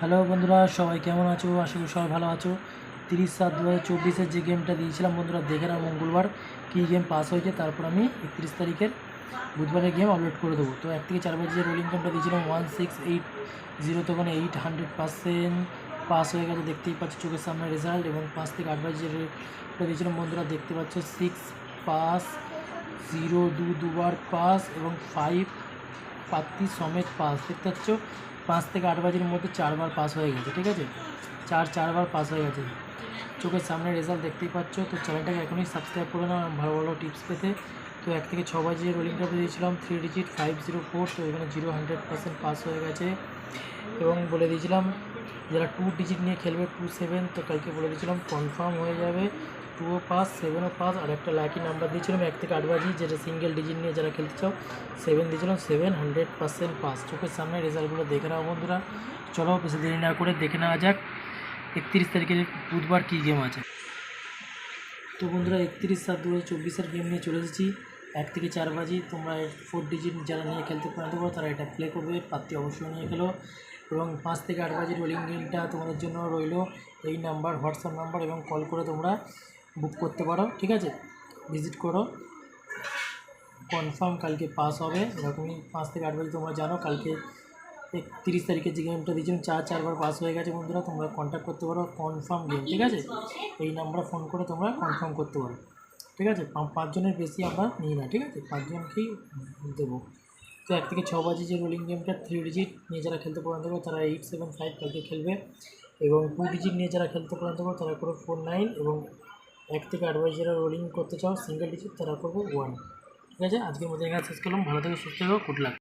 Hello বন্ধুরা, সবাই কেমন আছো? আশা করি সবাই ভালো আছো। 30/7/2024 যে গেমটা দিয়েছিলাম বন্ধুরা, দেখে নাও মঙ্গলবার কী গেম পাস হয়েছে। তারপর আমি 31 তারিখের বুধবারের গেম আপলোড করে দেবো। তো 1 থেকে 4 বাজে যে রোলিং গেমটা দিয়েছিলাম 1680, তখন 800% পাস হয়ে গেছে, দেখতেই পাচ্ছ চোখের সামনে রেজাল্ট। এবং 5 থেকে 8 বাজে যে রেটটা দিয়েছিলাম বন্ধুরা, দেখতে পাচ্ছ 6 পাস, 0 দুবার পাস এবং 5 প্রার্থী সমেত পাস। দেখতে পাচ্ছ 5 থেকে 8 বাজির মধ্যে 4বার পাস হয়ে গেছে। ঠিক আছে, চারবার পাস হয়ে গেছে, চোখের সামনে রেজাল্ট দেখতেই পাচ্ছ। তো চ্যানেলটাকে এখনই সাবস্ক্রাইব করে নাও ভালো ভালো টিপস পেতে। তো 1 থেকে 6 বাজে রোলিংটা দিয়েছিলাম 3 ডিজিট 504, তো এখানে 100% পাস হয়ে গেছে। এবং বলে দিয়েছিলাম যারা 2 ডিজিট নিয়ে খেলবে 27, তো কালকে বলে দিয়েছিলাম কনফার্ম হয়ে যাবে, 2ও পাস 7ও পাস। আর একটা লাকি নাম্বার দিয়েছিলাম 1 থেকে 8 বাজি, যেটা সিঙ্গেল ডিজিট নিয়ে যারা খেলতে চাও 7 দিয়েছিলাম, 100% পাস। চোখের সামনে রেজাল্টগুলো দেখে নাও বন্ধুরা। চলো বেশি দেরি না করে দেখে নেওয়া যাক 31 তারিখের বুধবার কী গেম আছে। তো বন্ধুরা 31/7/2024 গেম নিয়ে চলে এসেছি। 1 থেকে 4 বাজি তোমরা 4 ডিজিট যারা নিয়ে খেলতে পারতে পারো তারা এটা প্লে করবে, প্রার্থী অবশ্যই নিয়ে খেলো। এবং 5 থেকে 8 বাজির রোলিং গেমটা তোমাদের জন্য রইলো এই নাম্বার, হোয়াটসঅ্যাপ নাম্বার, এবং কল করে তোমরা বুক করতে পারো। ঠিক আছে, ভিজিট করো, কনফার্ম কালকে পাস হবে। এরকমই 5 থেকে 8 বাজে তোমরা জানো কালকে 31 তারিখের যে গেমটা দিয়েছিলাম চারবার পাস হয়ে গেছে বন্ধুরা। তোমরা কন্ট্যাক্ট করতে পারো, কনফার্ম গেম। ঠিক আছে, এই নাম্বারে ফোন করে তোমরা কনফার্ম করতে পারো। ঠিক আছে, 5 জনের বেশি আমরা নিই না। ঠিক আছে, 5 জনকেই দেবো। তো 1 থেকে 6 বাজে যে রোলিং গেমটা 3 ডিজিট নিয়ে যারা খেলতে পছন্দ করো তারা 875 কালকে খেলবে। এবং 2 ডিজিট নিয়ে যারা খেলতে পছন্দ করো তারা করো 49। এবং 1 থেকে 8 বাজে যারা রোলিং করতে চাও সিঙ্গেল ডিজিট তারা করবো 1। ঠিক আছে, আজকের মতো এখানে শেষ করলাম। ভালো থেকে সুস্থ থেকো, গুড লাক।